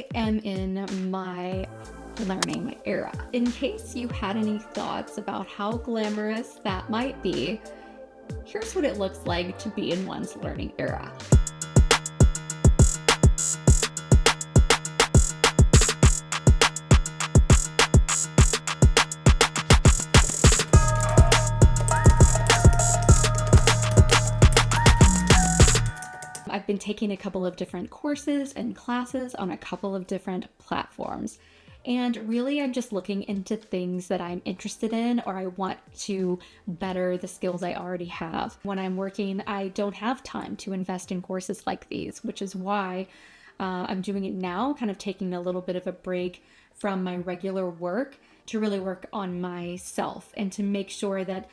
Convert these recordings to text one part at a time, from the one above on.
I am in my learning era. In case you had any thoughts about how glamorous that might be, here's what it looks like to be in one's learning era. I've been taking a couple of different courses and classes on a couple of different platforms. And really, I'm just looking into things that I'm interested in or I want to better the skills I already have. When I'm working, I don't have time to invest in courses like these, which is why I'm doing it now, kind of taking a little bit of a break from my regular work to really work on myself and to make sure that,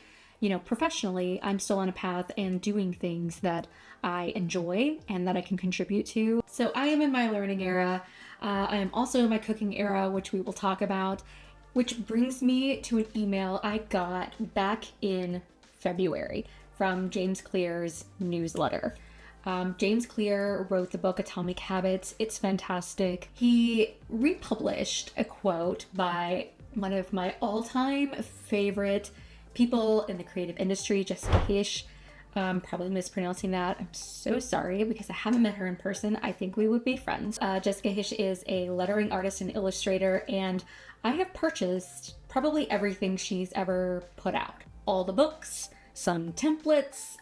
professionally, I'm still on a path and doing things that I enjoy and that I can contribute to. So I am in my learning era. I am also in my cooking era, which we will talk about, which brings me to an email I got back in February from James Clear's newsletter. James Clear wrote the book Atomic Habits. It's fantastic. He republished a quote by one of my all-time favorite people in the creative industry, Jessica Hische. Probably mispronouncing that. I'm so sorry because I haven't met her in person. I think we would be friends. Jessica Hische is a lettering artist and illustrator, and I have purchased probably everything she's ever put out. All the books, some templates,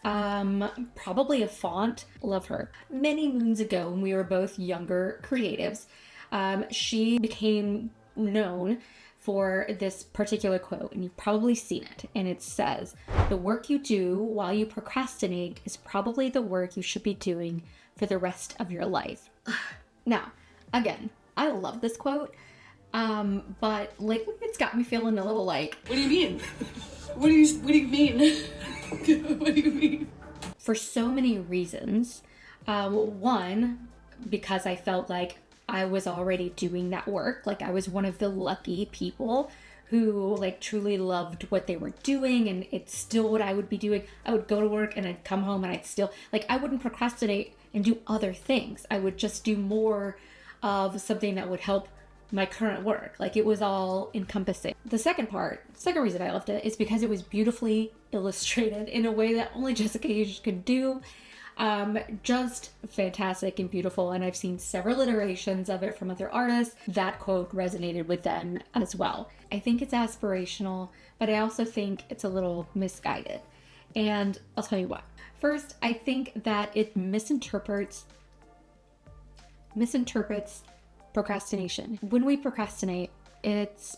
probably a font. Love her. Many moons ago, when we were both younger creatives, she became known for this particular quote, and you've probably seen it, and it says, "The work you do while you procrastinate is probably the work you should be doing for the rest of your life." Now, again, I love this quote, but lately it's got me feeling a little like, what do you mean? What do you mean? What do you mean? For so many reasons. One, because I felt like I was already doing that work. Like I was one of the lucky people who truly loved what they were doing, and it's still what I would be doing. I would go to work and I'd come home and I'd still, I wouldn't procrastinate and do other things. I would just do more of something that would help my current work. It was all encompassing. The second reason I loved it is because it was beautifully illustrated in a way that only Jessica Hische could do. Just fantastic and beautiful, and I've seen several iterations of it from other artists. That quote resonated with them as well. I think it's aspirational, but I also think it's a little misguided, and I'll tell you why. First, I think that it misinterprets procrastination. When we procrastinate, it's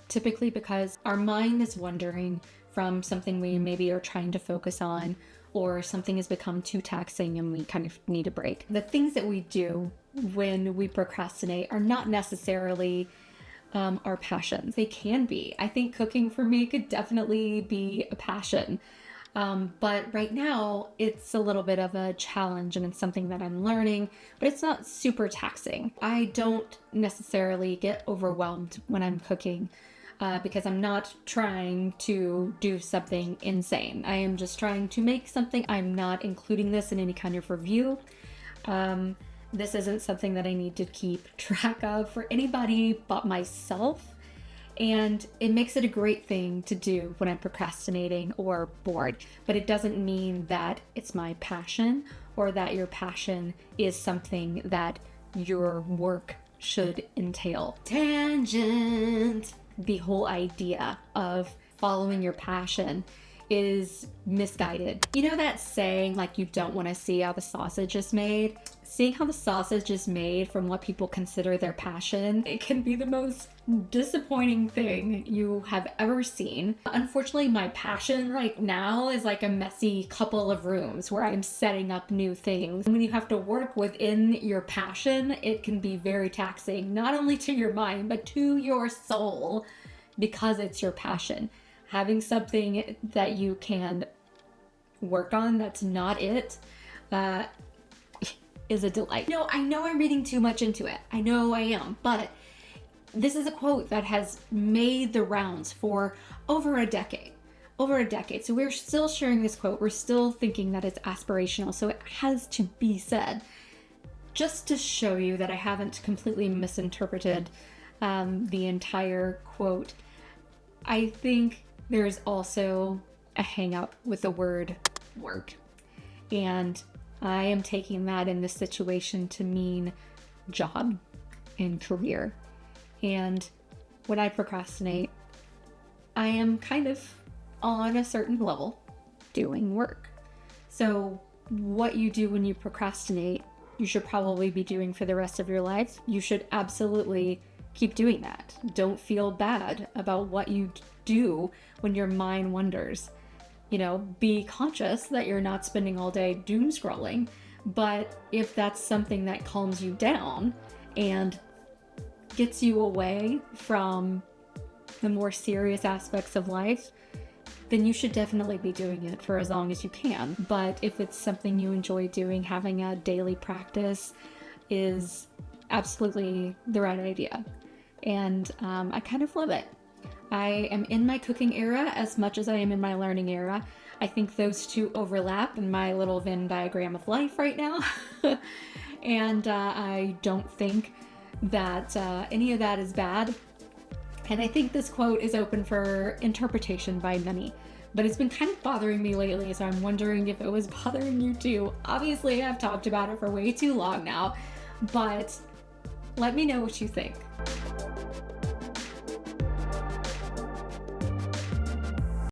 typically because our mind is wandering from something we maybe are trying to focus on, or something has become too taxing and we kind of need a break. The things that we do when we procrastinate are not necessarily our passions. They can be. I think cooking for me could definitely be a passion. But right now it's a little bit of a challenge and it's something that I'm learning, but it's not super taxing. I don't necessarily get overwhelmed when I'm cooking. Because I'm not trying to do something insane. I am just trying to make something. I'm not including this in any kind of review. This isn't something that I need to keep track of for anybody but myself. And it makes it a great thing to do when I'm procrastinating or bored. But it doesn't mean that it's my passion or that your passion is something that your work should entail. Tangent! The whole idea of following your passion is misguided. You know that saying, you don't want to see how the sausage is made? Seeing how the sausage is made from what people consider their passion, it can be the most disappointing thing you have ever seen. Unfortunately, my passion right now is a messy couple of rooms where I'm setting up new things. When you have to work within your passion, it can be very taxing, not only to your mind, but to your soul, because it's your passion. Having something that you can work on that's not it, is a delight. No, I know I'm reading too much into it. I know I am, but this is a quote that has made the rounds for over a decade. So we're still sharing this quote. We're still thinking that it's aspirational. So it has to be said. just to show you that I haven't completely misinterpreted the entire quote, I think there's also a hang up with the word work. And I am taking that in this situation to mean job and career. And when I procrastinate, I am kind of on a certain level doing work. So what you do when you procrastinate, you should probably be doing for the rest of your life. You should absolutely keep doing that. Don't feel bad about what you do when your mind wanders. You know, be conscious that you're not spending all day doom scrolling. But if that's something that calms you down and gets you away from the more serious aspects of life, then you should definitely be doing it for as long as you can. But if it's something you enjoy doing, having a daily practice is absolutely the right idea. And I kind of love it. I am in my cooking era as much as I am in my learning era. I think those two overlap in my little Venn diagram of life right now. And I don't think that any of that is bad. And I think this quote is open for interpretation by many, but it's been kind of bothering me lately, so I'm wondering if it was bothering you too. Obviously, I've talked about it for way too long now, but let me know what you think.